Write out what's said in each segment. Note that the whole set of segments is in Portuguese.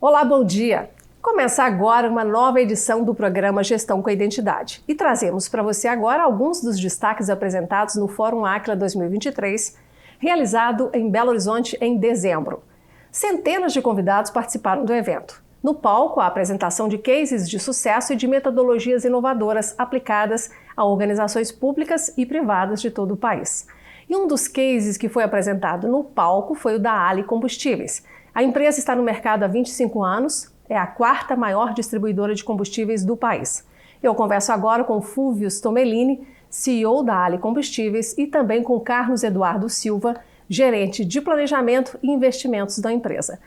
Olá, bom dia! Começa agora uma nova edição do programa Gestão com a Identidade e trazemos para você agora alguns dos destaques apresentados no Fórum Aquila 2023, realizado em Belo Horizonte em dezembro. Centenas de convidados participaram do evento. No palco, a apresentação de cases de sucesso e de metodologias inovadoras aplicadas a organizações públicas e privadas de todo o país. E um dos cases que foi apresentado no palco foi o da Ali Combustíveis. A empresa está no mercado há 25 anos, é a quarta maior distribuidora de combustíveis do país. Eu converso agora com Fúvio Stomelini, CEO da Ali Combustíveis, e também com Carlos Eduardo Silva, gerente de planejamento e investimentos da empresa.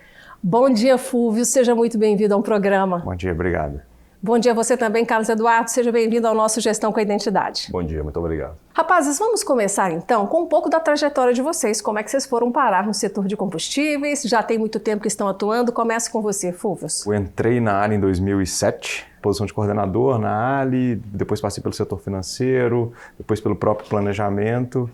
Bom dia, Fúvio, seja muito bem-vindo ao programa. Bom dia, obrigado. Bom dia a você também, Carlos Eduardo, seja bem-vindo ao nosso Gestão com a Identidade. Bom dia, muito obrigado. Rapazes, vamos começar então com um pouco da trajetória de vocês, como é que vocês foram parar no setor de combustíveis, já tem muito tempo que estão atuando, começa com você, Fúvio. Eu entrei na Ali em 2007, posição de coordenador na Ali, depois passei pelo setor financeiro, depois pelo próprio planejamento,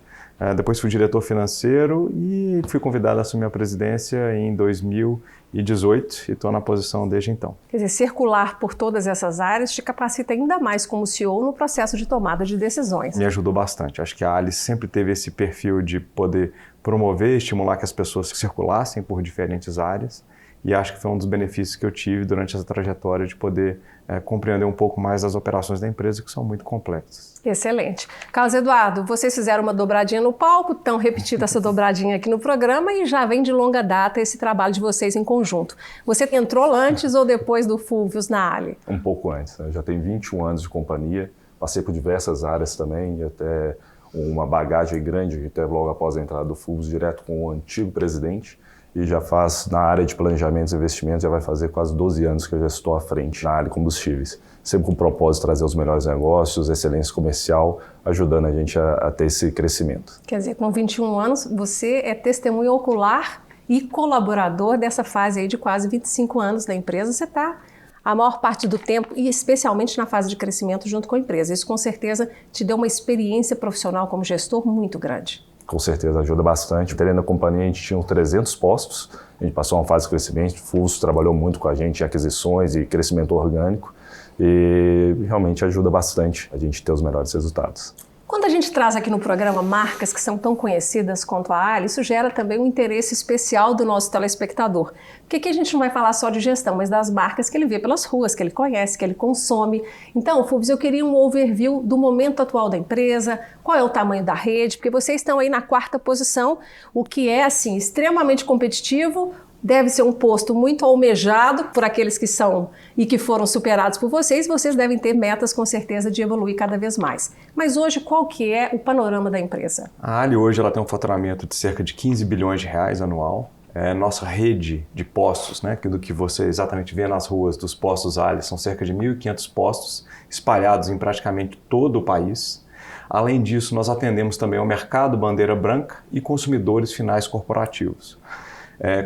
depois fui diretor financeiro e fui convidado a assumir a presidência em 2018 e estou na posição desde então. Quer dizer, circular por todas essas áreas te capacita ainda mais como CEO no processo de tomada de decisões. Me ajudou bastante. Acho que a Ali sempre teve esse perfil de poder promover, estimular que as pessoas circulassem por diferentes áreas. E acho que foi um dos benefícios que eu tive durante essa trajetória de poder compreender um pouco mais das operações da empresa, que são muito complexas. Excelente. Carlos Eduardo, vocês fizeram uma dobradinha no palco, estão repetindo essa dobradinha aqui no programa e já vem de longa data esse trabalho de vocês em conjunto. Você entrou antes ou depois do Fúvio na Ali? Um pouco antes. Eu já tenho 21 anos de companhia, passei por diversas áreas também, e até uma bagagem grande, até logo após a entrada do Fúvio, direto com o antigo presidente. E já faz, na área de planejamentos e investimentos, já vai fazer quase 12 anos que eu já estou à frente na área de combustíveis. Sempre com o propósito de trazer os melhores negócios, excelência comercial, ajudando a gente a ter esse crescimento. Quer dizer, com 21 anos, você é testemunha ocular e colaborador dessa fase aí de quase 25 anos da empresa. Você está a maior parte do tempo e especialmente na fase de crescimento junto com a empresa. Isso com certeza te deu uma experiência profissional como gestor muito grande. Com certeza ajuda bastante. Terem na companhia a gente tinha 300 postos, a gente passou uma fase de crescimento, o Fulso trabalhou muito com a gente em aquisições e crescimento orgânico e realmente ajuda bastante a gente ter os melhores resultados. Quando a gente traz aqui no programa marcas que são tão conhecidas quanto a Ali, isso gera também um interesse especial do nosso telespectador. Porque aqui a gente não vai falar só de gestão, mas das marcas que ele vê pelas ruas, que ele conhece, que ele consome. Então, Fúvio, eu queria um overview do momento atual da empresa, qual é o tamanho da rede, porque vocês estão aí na quarta posição, o que é, assim, extremamente competitivo. Deve ser um posto muito almejado por aqueles que são e que foram superados por vocês. Vocês devem ter metas, com certeza, de evoluir cada vez mais. Mas hoje, qual que é o panorama da empresa? A Ali hoje ela tem um faturamento de cerca de 15 bilhões de reais anual. Nossa rede de postos, né, do que você exatamente vê nas ruas dos postos Ali, são cerca de 1.500 postos espalhados em praticamente todo o país. Além disso, nós atendemos também ao mercado bandeira branca e consumidores finais corporativos.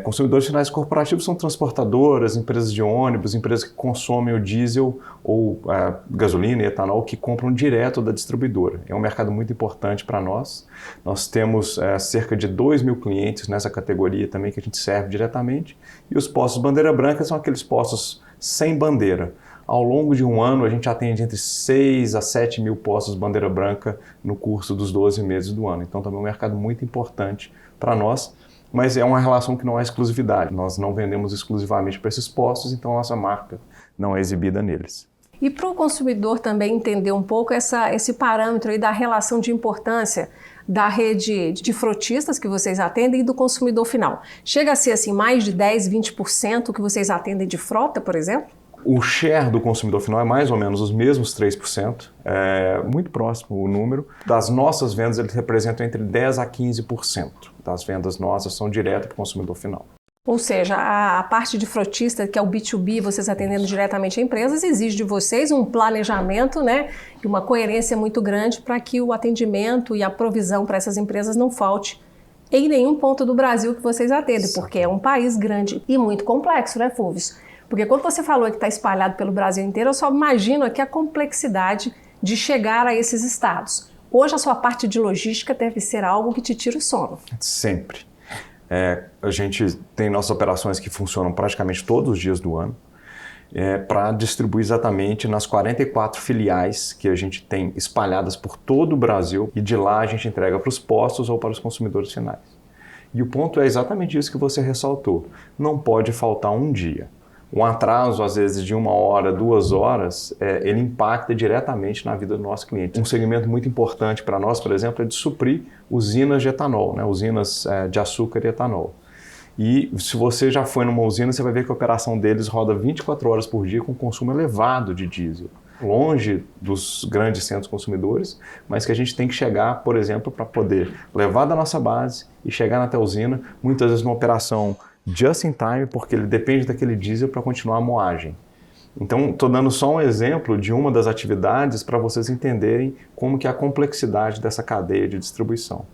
Consumidores finais corporativos são transportadoras, empresas de ônibus, empresas que consomem o diesel ou gasolina e etanol que compram direto da distribuidora. É um mercado muito importante para nós. Nós temos cerca de 2.000 clientes nessa categoria também que a gente serve diretamente. E os postos bandeira branca são aqueles postos sem bandeira. Ao longo de um ano, a gente atende entre 6 a 7 mil postos bandeira branca no curso dos 12 meses do ano. Então, também é um mercado muito importante para nós. Mas é uma relação que não é exclusividade. Nós não vendemos exclusivamente para esses postos, então a nossa marca não é exibida neles. E para o consumidor também entender um pouco esse parâmetro aí da relação de importância da rede de frotistas que vocês atendem e do consumidor final. Chega a ser assim, mais de 10, 20% que vocês atendem de frota, por exemplo? O share do consumidor final é mais ou menos os mesmos 3%, é muito próximo o número. Das nossas vendas, eles representam entre 10% a 15% das vendas nossas são direto para o consumidor final. Ou seja, a parte de frotista, que é o B2B, vocês atendendo diretamente a empresas, exige de vocês um planejamento, né, e uma coerência muito grande para que o atendimento e a provisão para essas empresas não falte em nenhum ponto do Brasil que vocês atendem, porque é um país grande e muito complexo, né, Fúvio? Porque quando você falou que está espalhado pelo Brasil inteiro, eu só imagino aqui a complexidade de chegar a esses estados. Hoje a sua parte de logística deve ser algo que te tira o sono. Sempre. A gente tem nossas operações que funcionam praticamente todos os dias do ano, para distribuir exatamente nas 44 filiais que a gente tem espalhadas por todo o Brasil, e de lá a gente entrega para os postos ou para os consumidores finais. E o ponto é exatamente isso que você ressaltou. Não pode faltar um dia. Um atraso, às vezes, de 1 hora, 2 horas, ele impacta diretamente na vida do nosso cliente. Um segmento muito importante para nós, por exemplo, é de suprir usinas de etanol, né? Usinas de açúcar e etanol. E se você já foi numa usina, você vai ver que a operação deles roda 24 horas por dia com consumo elevado de diesel. Longe dos grandes centros consumidores, mas que a gente tem que chegar, por exemplo, para poder levar da nossa base e chegar até a usina, muitas vezes numa operação just in time, porque ele depende daquele diesel para continuar a moagem. Então, estou dando só um exemplo de uma das atividades para vocês entenderem como que é a complexidade dessa cadeia de distribuição.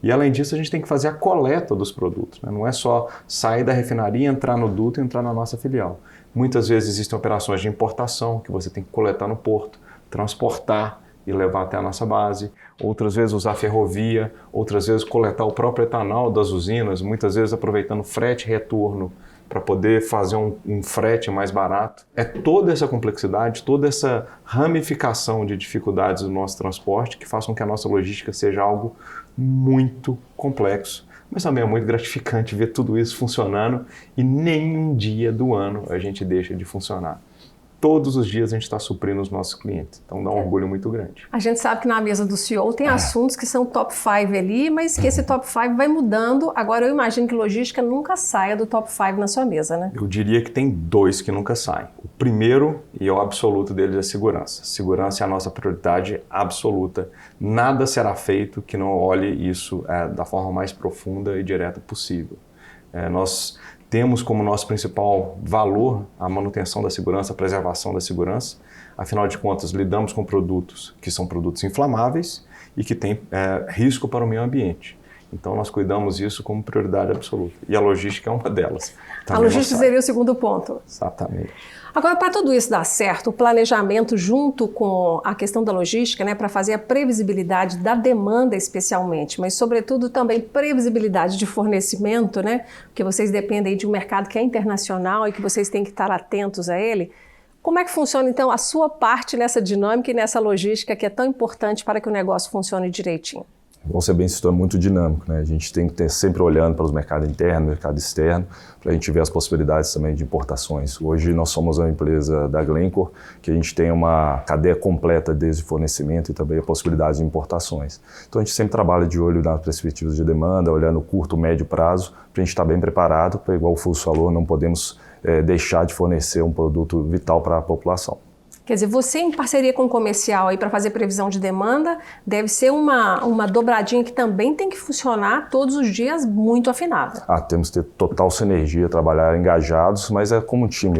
E além disso, a gente tem que fazer a coleta dos produtos, né? Não é só sair da refinaria, entrar no duto e entrar na nossa filial. Muitas vezes existem operações de importação que você tem que coletar no porto, transportar e levar até a nossa base. Outras vezes usar ferrovia, outras vezes coletar o próprio etanol das usinas, muitas vezes aproveitando frete e retorno para poder fazer um frete mais barato. É toda essa complexidade, toda essa ramificação de dificuldades do nosso transporte que faz com que a nossa logística seja algo muito complexo. Mas também é muito gratificante ver tudo isso funcionando e nenhum dia do ano a gente deixa de funcionar. Todos os dias a gente está suprindo os nossos clientes. Então dá um orgulho muito grande. A gente sabe que na mesa do CEO tem assuntos que são top 5 ali, mas que esse top 5 vai mudando. Agora eu imagino que logística nunca saia do top 5 na sua mesa, né? Eu diria que tem 2 que nunca saem. O primeiro e o absoluto deles é segurança. Segurança é a nossa prioridade absoluta. Nada será feito que não olhe isso da forma mais profunda e direta possível. Nós temos como nosso principal valor a manutenção da segurança, a preservação da segurança. Afinal de contas, lidamos com produtos que são produtos inflamáveis e que têm risco para o meio ambiente. Então, nós cuidamos disso como prioridade absoluta. E a logística é uma delas. A logística seria o segundo ponto. Exatamente. Agora, para tudo isso dar certo, o planejamento junto com a questão da logística, né, para fazer a previsibilidade da demanda especialmente, mas sobretudo também previsibilidade de fornecimento, né, porque vocês dependem de um mercado que é internacional e que vocês têm que estar atentos a ele. Como é que funciona, então, a sua parte nessa dinâmica e nessa logística que é tão importante para que o negócio funcione direitinho? Como você bem citou, é muito dinâmico, né? A gente tem que ter sempre olhando para os mercados internos, mercado externo, para a gente ver as possibilidades também de importações. Hoje nós somos uma empresa da Glencore, que a gente tem uma cadeia completa desde fornecimento e também a possibilidade de importações. Então a gente sempre trabalha de olho nas perspectivas de demanda, olhando curto, médio prazo, para a gente estar bem preparado, para, igual o Fulvio falou, não podemos deixar de fornecer um produto vital para a população. Quer dizer, você em parceria com o comercial aí para fazer previsão de demanda, deve ser uma dobradinha que também tem que funcionar todos os dias muito afinada. Temos que ter total sinergia, trabalhar engajados, mas é como um time,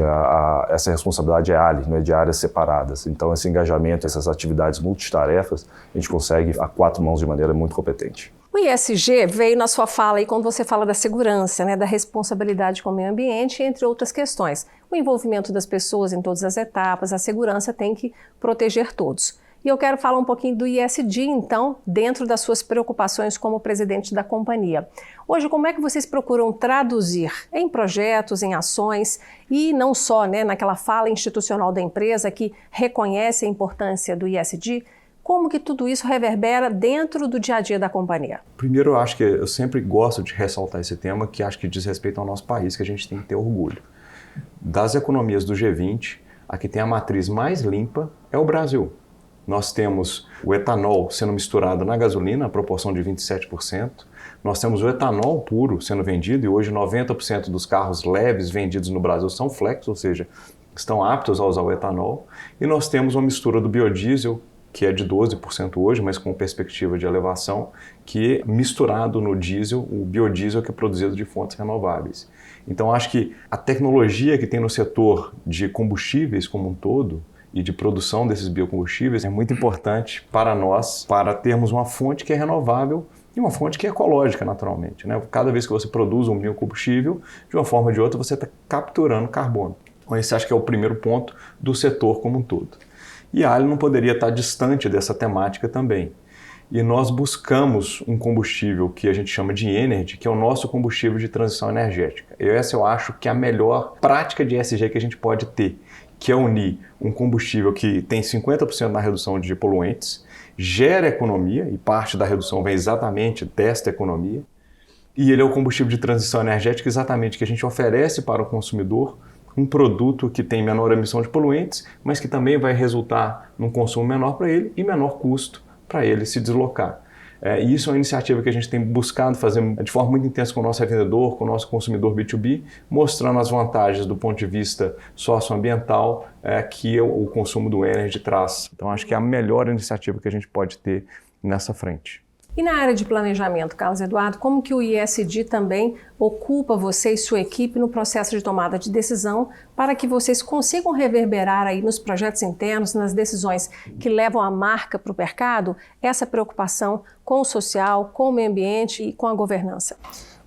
essa responsabilidade é ALI, não é de áreas separadas. Então esse engajamento, essas atividades multitarefas, a gente consegue a 4 mãos de maneira muito competente. O ESG veio na sua fala aí quando você fala da segurança, né, da responsabilidade com o meio ambiente, entre outras questões. O envolvimento das pessoas em todas as etapas, a segurança tem que proteger todos. E eu quero falar um pouquinho do ESG, então, dentro das suas preocupações como presidente da companhia. Hoje, como é que vocês procuram traduzir em projetos, em ações, e não só, né, naquela fala institucional da empresa que reconhece a importância do ESG, como que tudo isso reverbera dentro do dia a dia da companhia? Primeiro, eu acho que eu sempre gosto de ressaltar esse tema, que acho que diz respeito ao nosso país, que a gente tem que ter orgulho. Das economias do G20, a que tem a matriz mais limpa é o Brasil. Nós temos o etanol sendo misturado na gasolina, a proporção de 27%. Nós temos o etanol puro sendo vendido, e hoje 90% dos carros leves vendidos no Brasil são flex, ou seja, estão aptos a usar o etanol. E nós temos uma mistura do biodiesel, que é de 12% hoje, mas com perspectiva de elevação, que é misturado no diesel, o biodiesel que é produzido de fontes renováveis. Então acho que a tecnologia que tem no setor de combustíveis como um todo e de produção desses biocombustíveis é muito importante para nós, para termos uma fonte que é renovável e uma fonte que é ecológica naturalmente, né? Cada vez que você produz um biocombustível, de uma forma ou de outra você está capturando carbono. Então esse acho que é o primeiro ponto do setor como um todo. E a ALI não poderia estar distante dessa temática também. e nós buscamos um combustível que a gente chama de Energy, que é o nosso combustível de transição energética. Essa eu acho que é a melhor prática de ESG que a gente pode ter, que é unir um combustível que tem 50% na redução de poluentes, gera economia, e parte da redução vem exatamente desta economia, e ele é o combustível de transição energética exatamente que a gente oferece para o consumidor um produto que tem menor emissão de poluentes, mas que também vai resultar num consumo menor para ele e menor custo para ele se deslocar. E isso é uma iniciativa que a gente tem buscado fazer de forma muito intensa com o nosso revendedor, com o nosso consumidor B2B, mostrando as vantagens do ponto de vista socioambiental que o consumo do Energy traz. Então acho que é a melhor iniciativa que a gente pode ter nessa frente. E na área de planejamento, Carlos Eduardo, como que o ESG também ocupa você e sua equipe no processo de tomada de decisão para que vocês consigam reverberar aí nos projetos internos, nas decisões que levam a marca para o mercado, essa preocupação com o social, com o meio ambiente e com a governança?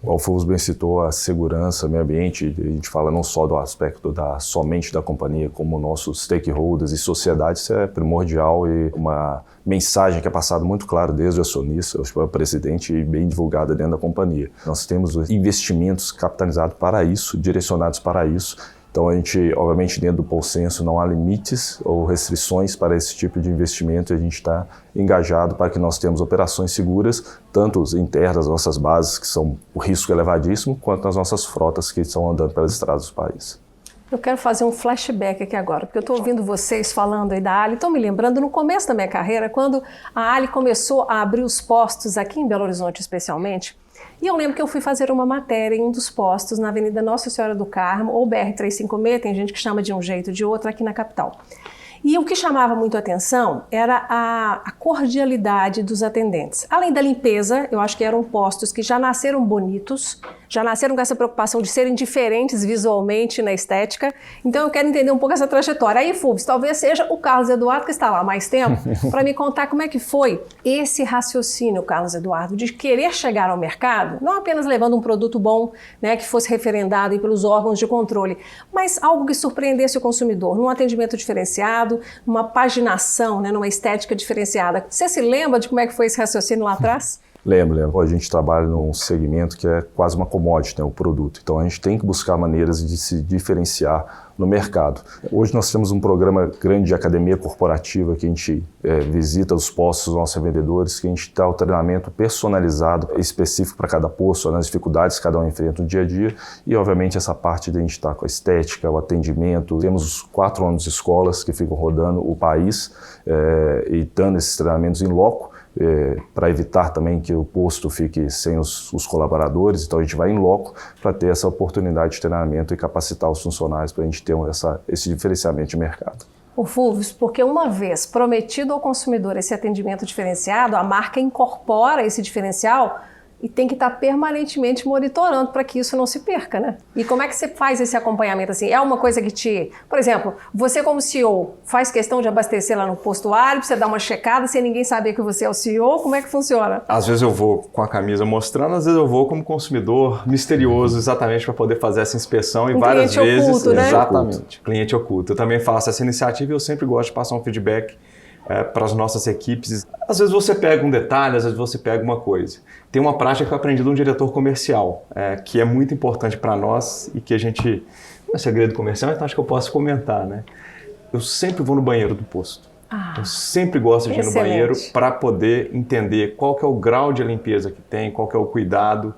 O Alfons bem citou a segurança, meio ambiente, a gente fala não só do aspecto somente da companhia, como nossos stakeholders e sociedade, isso é primordial e uma mensagem que é passada muito claro desde o acionista, o presidente, e bem divulgada dentro da companhia. Nós temos investimentos capitalizados para isso, direcionados para isso. Então a gente, obviamente, dentro do consenso não há limites ou restrições para esse tipo de investimento e a gente está engajado para que nós tenhamos operações seguras, tanto internas das nossas bases, que são o risco elevadíssimo, quanto nas nossas frotas que estão andando pelas estradas do país. Eu quero fazer um flashback aqui agora, porque eu estou ouvindo vocês falando aí da Ali, estou me lembrando no começo da minha carreira, quando a Ali começou a abrir os postos aqui em Belo Horizonte especialmente, e eu lembro que eu fui fazer uma matéria em um dos postos na Avenida Nossa Senhora do Carmo, ou BR-356, tem gente que chama de um jeito ou de outro aqui na capital. E o que chamava muito a atenção era a cordialidade dos atendentes. Além da limpeza, eu acho que eram postos que já nasceram bonitos, já nasceram com essa preocupação de serem diferentes visualmente na estética. Então eu quero entender um pouco essa trajetória. Aí, Fulvio, talvez seja o Carlos Eduardo, que está lá há mais tempo, para me contar como é que foi esse raciocínio, Carlos Eduardo, de querer chegar ao mercado, não apenas levando um produto bom, né, que fosse referendado aí pelos órgãos de controle, mas algo que surpreendesse o consumidor, num atendimento diferenciado, numa paginação, né, numa estética diferenciada. Você se lembra de como é que foi esse raciocínio lá atrás? Lembro. A gente trabalha num segmento que é quase uma commodity, né, o produto. Então a gente tem que buscar maneiras de se diferenciar no mercado. Hoje nós temos um programa grande de academia corporativa que a gente visita os postos dos nossos vendedores, que a gente dá o treinamento personalizado, específico para cada posto, nas dificuldades que cada um enfrenta no dia a dia. E obviamente essa parte de a gente estar com a estética, o atendimento. Temos os 4 ônibus de escolas que ficam rodando o país e dando esses treinamentos em loco. Para evitar também que o posto fique sem os colaboradores, então a gente vai em loco para ter essa oportunidade de treinamento e capacitar os funcionários para a gente ter esse diferenciamento de mercado. O Fulvio, porque uma vez prometido ao consumidor esse atendimento diferenciado, a marca incorpora esse diferencial e tem que estar permanentemente monitorando para que isso não se perca, né? E como é que você faz esse acompanhamento assim? É uma coisa que por exemplo, você como CEO faz questão de abastecer lá no posto Ali, você dá uma checada sem ninguém saber que você é o CEO, como é que funciona? Às vezes eu vou com a camisa mostrando, às vezes eu vou como consumidor misterioso exatamente para poder fazer essa inspeção e várias vezes... Cliente oculto, né? Exatamente, cliente oculto. Eu também faço essa iniciativa e eu sempre gosto de passar um feedback para as nossas equipes. Às vezes você pega um detalhe, às vezes você pega uma coisa. Tem uma prática que eu aprendi de um diretor comercial, que é muito importante para nós e que a gente... Não é segredo comercial, então acho que eu posso comentar, né? Eu sempre vou no banheiro do posto. Eu sempre gosto de ir no banheiro para poder entender qual que é o grau de limpeza que tem, qual que é o cuidado.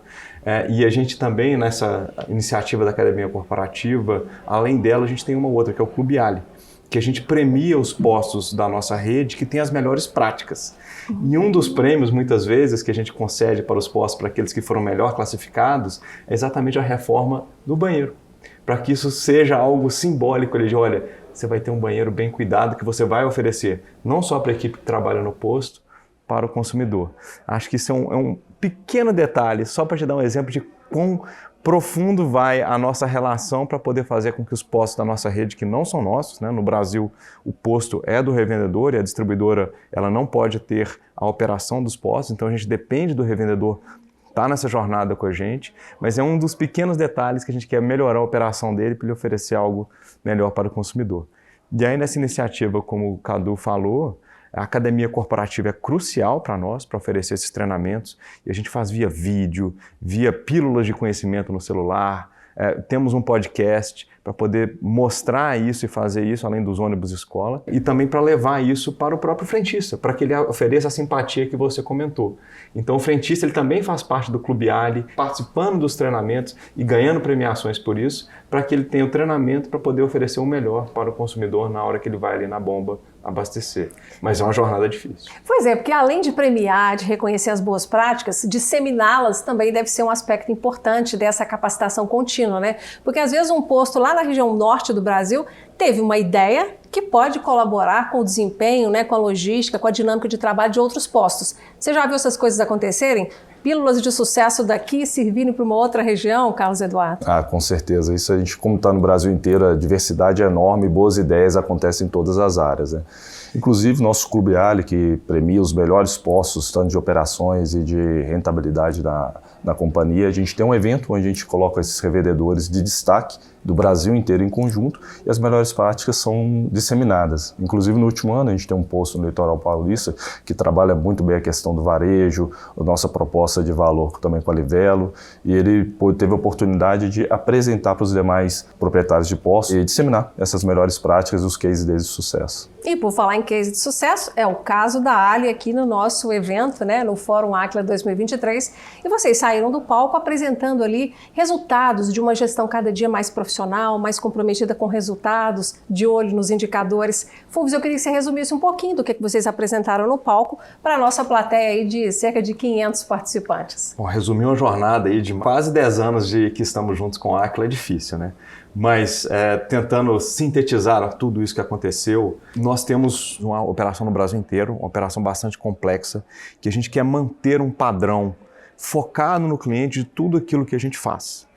E a gente também, nessa iniciativa da Academia Corporativa, além dela, a gente tem uma outra, que é o Clube Ali, que a gente premia os postos da nossa rede que tem as melhores práticas. E um dos prêmios, muitas vezes, que a gente concede para os postos, para aqueles que foram melhor classificados, é exatamente a reforma do banheiro. Para que isso seja algo simbólico, ele diz, olha, você vai ter um banheiro bem cuidado que você vai oferecer, não só para a equipe que trabalha no posto, para o consumidor. Acho que isso é um pequeno detalhe, só para te dar um exemplo de quão profundo vai a nossa relação para poder fazer com que os postos da nossa rede, que não são nossos, né? No Brasil o posto é do revendedor e a distribuidora ela não pode ter a operação dos postos, então a gente depende do revendedor estar nessa jornada com a gente, mas é um dos pequenos detalhes que a gente quer melhorar a operação dele para ele oferecer algo melhor para o consumidor. E aí nessa iniciativa, como o Cadu falou, A academia corporativa é crucial para nós, para oferecer esses treinamentos, e a gente faz via vídeo, via pílulas de conhecimento no celular, temos um podcast para poder mostrar isso e fazer isso, além dos ônibus escola, e também para levar isso para o próprio frentista, para que ele ofereça a simpatia que você comentou. Então o frentista ele também faz parte do Clube Ali, participando dos treinamentos e ganhando premiações por isso, para que ele tenha o treinamento para poder oferecer o melhor para o consumidor na hora que ele vai ali na bomba abastecer. Mas é uma jornada difícil. Pois é, porque além de premiar, de reconhecer as boas práticas, disseminá-las também deve ser um aspecto importante dessa capacitação contínua, né? Porque às vezes um posto lá na região norte do Brasil teve uma ideia que pode colaborar com o desempenho, né, com a logística, com a dinâmica de trabalho de outros postos. Você já viu essas coisas acontecerem? Pílulas de sucesso daqui servirem para uma outra região, Carlos Eduardo? Com certeza. Isso a gente, como está no Brasil inteiro, a diversidade é enorme, boas ideias acontecem em todas as áreas, né? Inclusive, nosso Clube Ali, que premia os melhores postos, tanto de operações e de rentabilidade da companhia, a gente tem um evento onde a gente coloca esses revendedores de destaque do Brasil inteiro em conjunto e as melhores práticas são disseminadas. Inclusive, no último ano, a gente tem um posto no Litoral Paulista que trabalha muito bem a questão do varejo, a nossa proposta de valor também com a Livelo, e ele teve a oportunidade de apresentar para os demais proprietários de postos e disseminar essas melhores práticas e os cases deles de sucesso. E por falar em case de sucesso, é o caso da Ali aqui no nosso evento, né, no Fórum Áquila 2023, e vocês saíram do palco apresentando ali resultados de uma gestão cada dia mais profissional, mais comprometida com resultados, de olho nos indicadores. Fulvio, eu queria que você resumisse um pouquinho do que vocês apresentaram no palco para a nossa plateia aí de cerca de 500 participantes. Bom, resumir uma jornada aí de quase 10 anos de que estamos juntos com a Áquila é difícil, né? Mas tentando sintetizar tudo isso que aconteceu, nós temos uma operação no Brasil inteiro, uma operação bastante complexa, que a gente quer manter um padrão focado no cliente de tudo aquilo que a gente faz.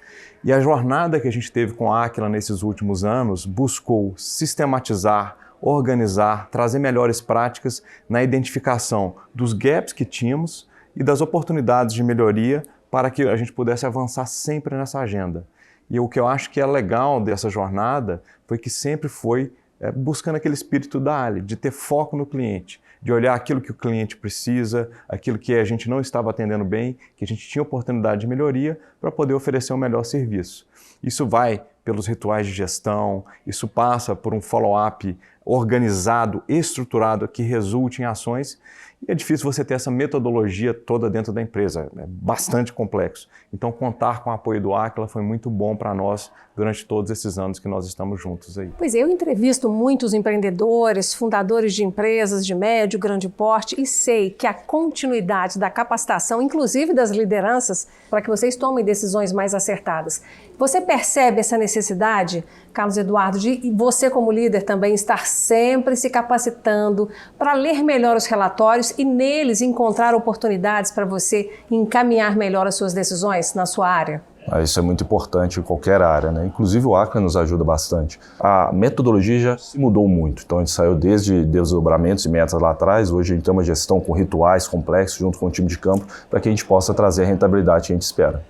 E a jornada que a gente teve com a Áquila nesses últimos anos buscou sistematizar, organizar, trazer melhores práticas na identificação dos gaps que tínhamos e das oportunidades de melhoria para que a gente pudesse avançar sempre nessa agenda. E o que eu acho que é legal dessa jornada foi que sempre foi buscando aquele espírito da Ali, de ter foco no cliente, de olhar aquilo que o cliente precisa, aquilo que a gente não estava atendendo bem, que a gente tinha oportunidade de melhoria para poder oferecer um melhor serviço. Isso vai pelos rituais de gestão, isso passa por um follow-up organizado, estruturado, que resulte em ações. E é difícil você ter essa metodologia toda dentro da empresa, é bastante complexo. Então, contar com o apoio do Áquila foi muito bom para nós durante todos esses anos que nós estamos juntos aí. Pois é, eu entrevisto muitos empreendedores, fundadores de empresas de médio, grande porte e sei que a continuidade da capacitação, inclusive das lideranças, para que vocês tomem decisões mais acertadas. Você percebe essa necessidade, Carlos Eduardo, de você como líder também estar sempre se capacitando para ler melhor os relatórios e neles encontrar oportunidades para você encaminhar melhor as suas decisões na sua área? Isso é muito importante em qualquer área, né? Inclusive o Áquila nos ajuda bastante. A metodologia já se mudou muito, então a gente saiu desde desdobramentos e metas lá atrás, hoje a gente tem uma gestão com rituais complexos junto com o time de campo para que a gente possa trazer a rentabilidade que a gente espera.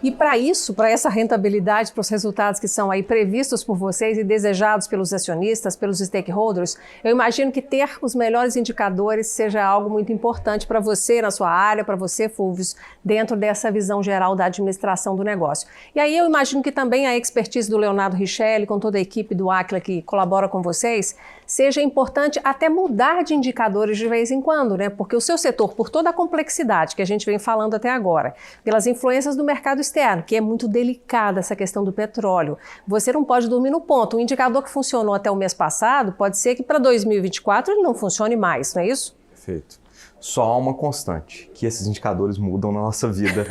E para isso, para essa rentabilidade, para os resultados que são aí previstos por vocês e desejados pelos acionistas, pelos stakeholders, eu imagino que ter os melhores indicadores seja algo muito importante para você na sua área, para você, Fulvio, dentro dessa visão geral da administração do negócio. E aí eu imagino que também a expertise do Leonardo Richelli, com toda a equipe do Áquila que colabora com vocês, seja importante até mudar de indicadores de vez em quando, né? Porque o seu setor, por toda a complexidade que a gente vem falando até agora, pelas influências do mercado externo, que é muito delicada essa questão do petróleo, você não pode dormir no ponto. Um indicador que funcionou até o mês passado, pode ser que para 2024 ele não funcione mais, não é isso? Perfeito. Só há uma constante, que esses indicadores mudam na nossa vida.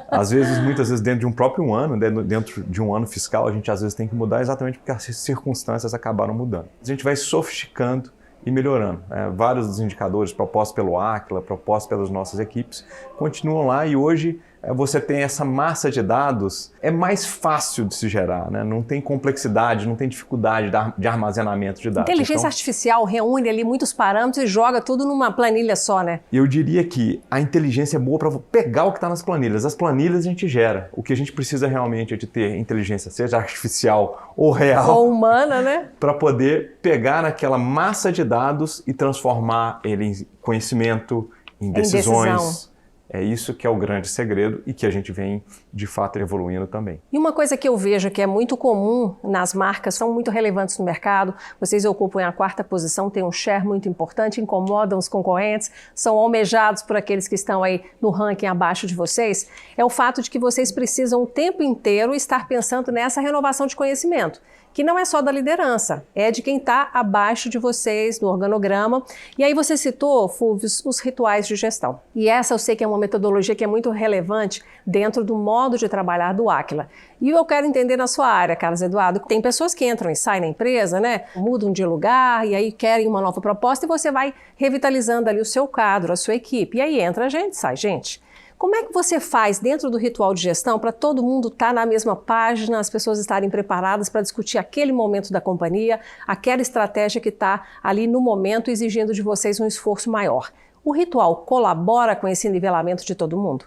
Às vezes, muitas vezes dentro de um próprio ano, dentro de um ano fiscal, a gente às vezes tem que mudar exatamente porque as circunstâncias acabaram mudando. A gente vai sofisticando e melhorando. Vários dos indicadores propostos pelo Áquila, propostos pelas nossas equipes, continuam lá e hoje você tem essa massa de dados, é mais fácil de se gerar, né? Não tem complexidade, não tem dificuldade de armazenamento de dados. Inteligência artificial reúne ali muitos parâmetros e joga tudo numa planilha só, né? Eu diria que a inteligência é boa para pegar o que está nas planilhas. As planilhas a gente gera. O que a gente precisa realmente é de ter inteligência, seja artificial ou real. Ou humana, né? Para poder pegar aquela massa de dados e transformar ele em conhecimento, em decisões. É isso que é o grande segredo e que a gente vem, de fato, evoluindo também. E uma coisa que eu vejo que é muito comum nas marcas, são muito relevantes no mercado, vocês ocupam a 4ª posição, têm um share muito importante, incomodam os concorrentes, são almejados por aqueles que estão aí no ranking abaixo de vocês, é o fato de que vocês precisam o tempo inteiro estar pensando nessa renovação de conhecimento, que não é só da liderança, é de quem está abaixo de vocês no organograma. E aí você citou, Fulvio, os rituais de gestão. E essa eu sei que é uma metodologia que é muito relevante dentro do modo de trabalhar do Aquila. E eu quero entender na sua área, Carlos Eduardo, tem pessoas que entram e saem na empresa, né? Mudam de lugar e aí querem uma nova proposta e você vai revitalizando ali o seu quadro, a sua equipe. E aí entra gente, sai gente. Como é que você faz dentro do ritual de gestão para todo mundo estar na mesma página, as pessoas estarem preparadas para discutir aquele momento da companhia, aquela estratégia que está ali no momento exigindo de vocês um esforço maior? O ritual colabora com esse nivelamento de todo mundo?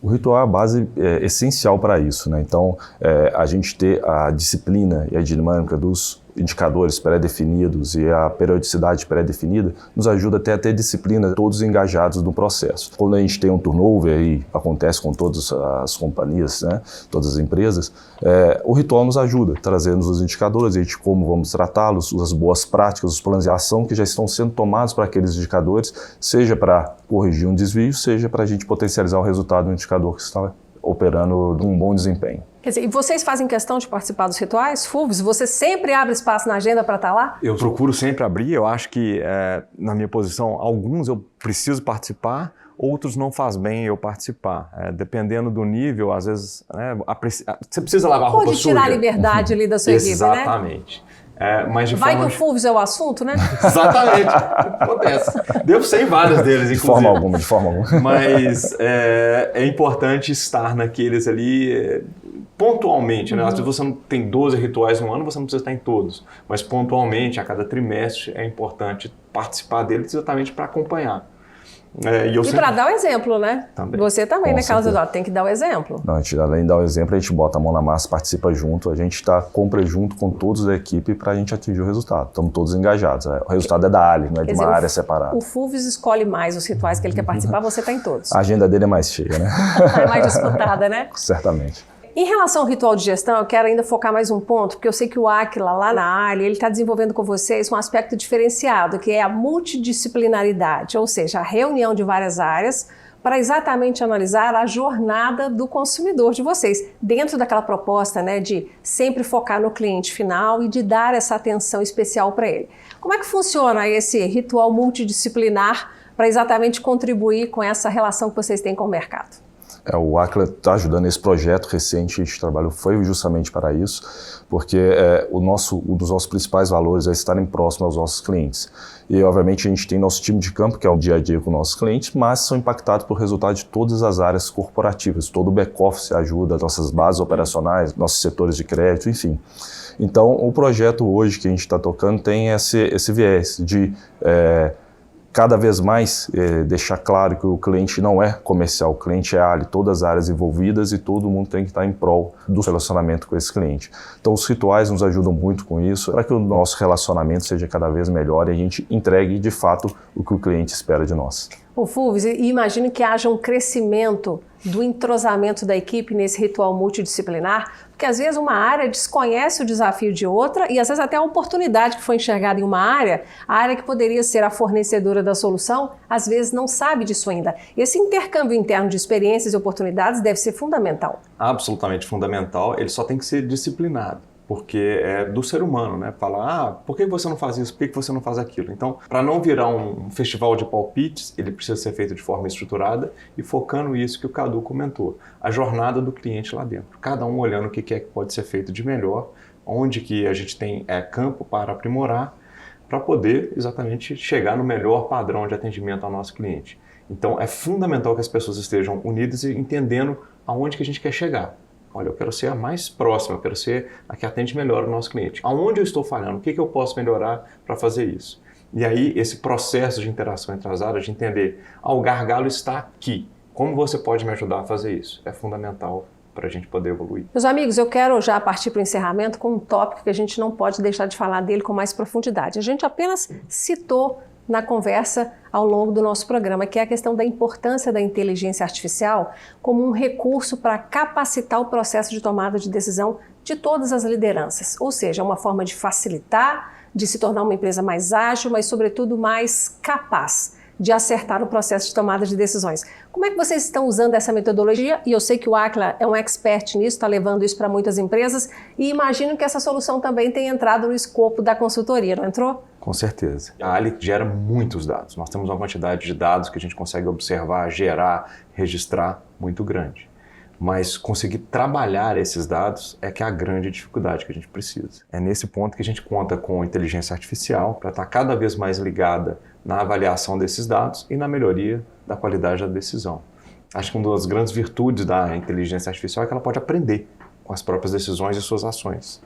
O ritual é a base essencial para isso, né? Então, a gente ter a disciplina e a dinâmica dos indicadores pré-definidos e a periodicidade pré-definida nos ajuda até a ter disciplina, todos engajados no processo. Quando a gente tem um turnover, e acontece com todas as companhias, né, todas as empresas, o ritual nos ajuda, trazendo os indicadores, de como vamos tratá-los, as boas práticas, os planos de ação que já estão sendo tomados para aqueles indicadores, seja para corrigir um desvio, seja para a gente potencializar o resultado do indicador que está operando num bom desempenho. Quer dizer, e vocês fazem questão de participar dos rituais, Fulvio? Você sempre abre espaço na agenda para estar lá? Eu procuro sempre abrir. Eu acho que, na minha posição, alguns eu preciso participar, outros não faz bem eu participar. Dependendo do nível, às vezes, você precisa lavar a roupa suja. Pode tirar a liberdade ali da sua equipe, né? Exatamente. Mas de Vai forma... que o Fulvio é o assunto, né? Exatamente. Acontece. Devo ser em vários deles, inclusive. De forma alguma. Mas é importante estar naqueles ali... pontualmente, né? Às vezes você não tem 12 rituais no ano, você não precisa estar em todos. Mas pontualmente, a cada trimestre, é importante participar deles exatamente para acompanhar. E para dar o exemplo, né? Também. Você também, Com né, Carlos certeza. Eduardo? Tem que dar o exemplo. Não, além de dar o exemplo, a gente bota a mão na massa, participa junto, a gente compra junto com todos da equipe para a gente atingir o resultado. Estamos todos engajados. O resultado é da área, não é de uma área separada. O Fulvio escolhe mais os rituais que ele quer participar, você está em todos. A agenda dele é mais cheia, né? É mais disputada, né? Certamente. Em relação ao ritual de gestão, eu quero ainda focar mais um ponto, porque eu sei que o Aquila, lá na área, ele está desenvolvendo com vocês um aspecto diferenciado, que é a multidisciplinaridade, ou seja, a reunião de várias áreas para exatamente analisar a jornada do consumidor de vocês, dentro daquela proposta, né, de sempre focar no cliente final e de dar essa atenção especial para ele. Como é que funciona esse ritual multidisciplinar para exatamente contribuir com essa relação que vocês têm com o mercado? O Aquila está ajudando esse projeto recente, a gente trabalhou, foi justamente para isso, porque um dos nossos principais valores é estarem próximos aos nossos clientes. E, obviamente, a gente tem nosso time de campo, que é o dia a dia com nossos clientes, mas são impactados pelo resultado de todas as áreas corporativas. Todo o back-office ajuda, nossas bases operacionais, nossos setores de crédito, enfim. Então, o projeto hoje que a gente está tocando tem esse viés de... cada vez mais deixar claro que o cliente não é comercial, o cliente é área, todas as áreas envolvidas e todo mundo tem que estar em prol do relacionamento com esse cliente. Então os rituais nos ajudam muito com isso, para que o nosso relacionamento seja cada vez melhor e a gente entregue de fato o que o cliente espera de nós. Fulvio, imagino que haja um crescimento do entrosamento da equipe nesse ritual multidisciplinar, porque às vezes uma área desconhece o desafio de outra e às vezes até a oportunidade que foi enxergada em uma área, a área que poderia ser a fornecedora da solução, às vezes não sabe disso ainda. Esse intercâmbio interno de experiências e oportunidades deve ser fundamental. Absolutamente fundamental, ele só tem que ser disciplinado. Porque é do ser humano, né? Falar, por que você não faz isso? Por que você não faz aquilo? Então, para não virar um festival de palpites, ele precisa ser feito de forma estruturada e focando isso que o Cadu comentou, a jornada do cliente lá dentro. Cada um olhando o que é que pode ser feito de melhor, onde que a gente tem campo para aprimorar, para poder exatamente chegar no melhor padrão de atendimento ao nosso cliente. Então é fundamental que as pessoas estejam unidas e entendendo aonde que a gente quer chegar. Olha, eu quero ser a mais próxima, eu quero ser a que atende melhor o nosso cliente. Aonde eu estou falhando? O que eu posso melhorar para fazer isso? E aí, esse processo de interação entre as áreas, de entender, o gargalo está aqui. Como você pode me ajudar a fazer isso? É fundamental para a gente poder evoluir. Meus amigos, eu quero já partir para o encerramento com um tópico que a gente não pode deixar de falar dele com mais profundidade. A gente apenas citou na conversa ao longo do nosso programa, que é a questão da importância da inteligência artificial como um recurso para capacitar o processo de tomada de decisão de todas as lideranças. Ou seja, uma forma de facilitar, de se tornar uma empresa mais ágil, mas sobretudo mais capaz de acertar o processo de tomada de decisões. Como é que vocês estão usando essa metodologia? E eu sei que o Aquila é um expert nisso, está levando isso para muitas empresas, e imagino que essa solução também tenha entrado no escopo da consultoria, não entrou? Com certeza. A Ali gera muitos dados. Nós temos uma quantidade de dados que a gente consegue observar, gerar, registrar muito grande. Mas conseguir trabalhar esses dados é que é a grande dificuldade que a gente precisa. É nesse ponto que a gente conta com inteligência artificial para estar cada vez mais ligada na avaliação desses dados e na melhoria da qualidade da decisão. Acho que uma das grandes virtudes da inteligência artificial é que ela pode aprender com as próprias decisões e suas ações.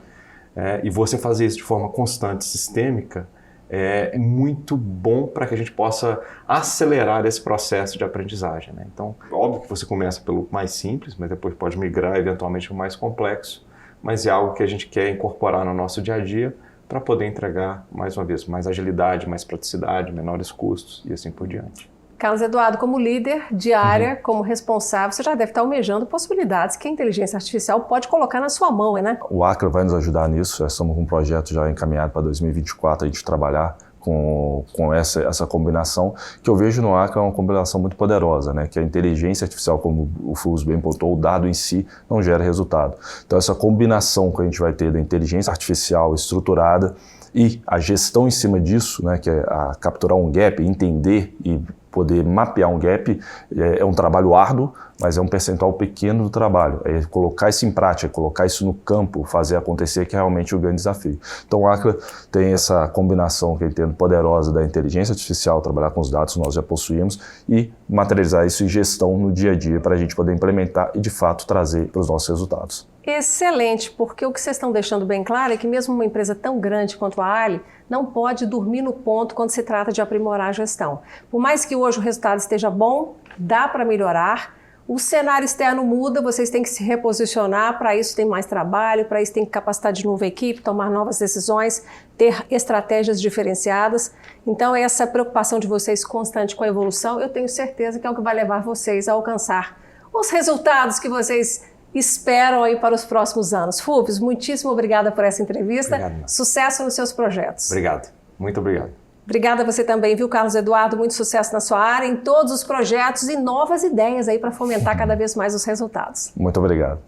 E você fazer isso de forma constante, sistêmica, é muito bom para que a gente possa acelerar esse processo de aprendizagem, né? Então, óbvio que você começa pelo mais simples, mas depois pode migrar eventualmente para o mais complexo, mas é algo que a gente quer incorporar no nosso dia a dia para poder entregar, mais uma vez, mais agilidade, mais praticidade, menores custos e assim por diante. Carlos Eduardo, como líder de área, como responsável, você já deve estar almejando possibilidades que a inteligência artificial pode colocar na sua mão, né? O Aquila vai nos ajudar nisso, estamos com um projeto já encaminhado para 2024, a gente trabalhar com essa combinação, que eu vejo no Aquila uma combinação muito poderosa, né? Que a inteligência artificial, como o Fulvio bem pontuou, o dado em si não gera resultado. Então essa combinação que a gente vai ter da inteligência artificial estruturada e a gestão em cima disso, né? Que é capturar um gap, entender e poder mapear um gap, é um trabalho árduo, mas é um percentual pequeno do trabalho. É colocar isso em prática, colocar isso no campo, fazer acontecer, que é realmente o grande desafio. Então o Aquila tem essa combinação que eu entendo poderosa da inteligência artificial, trabalhar com os dados que nós já possuímos e materializar isso em gestão no dia a dia para a gente poder implementar e de fato trazer para os nossos resultados. Excelente, porque o que vocês estão deixando bem claro é que mesmo uma empresa tão grande quanto a Ali não pode dormir no ponto quando se trata de aprimorar a gestão. Por mais que hoje o resultado esteja bom, dá para melhorar. O cenário externo muda, vocês têm que se reposicionar, para isso tem mais trabalho, para isso tem que capacitar de novo a equipe, tomar novas decisões, ter estratégias diferenciadas. Então essa preocupação de vocês constante com a evolução, eu tenho certeza que é o que vai levar vocês a alcançar os resultados que vocês esperam aí para os próximos anos. Fulvio, muitíssimo obrigada por essa entrevista. Obrigado. Sucesso nos seus projetos. Obrigado. Muito obrigado. Obrigada a você também, viu, Carlos Eduardo? Muito sucesso na sua área, em todos os projetos e novas ideias aí para fomentar cada vez mais os resultados. Muito obrigado.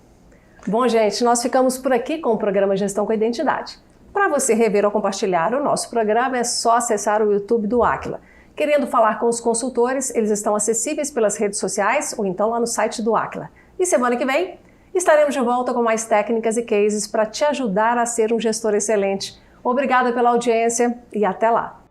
Bom, gente, nós ficamos por aqui com o programa Gestão com Identidade. Para você rever ou compartilhar o nosso programa, é só acessar o YouTube do Aquila. Querendo falar com os consultores, eles estão acessíveis pelas redes sociais ou então lá no site do Aquila. E semana que vem estaremos de volta com mais técnicas e cases para te ajudar a ser um gestor excelente. Obrigada pela audiência e até lá!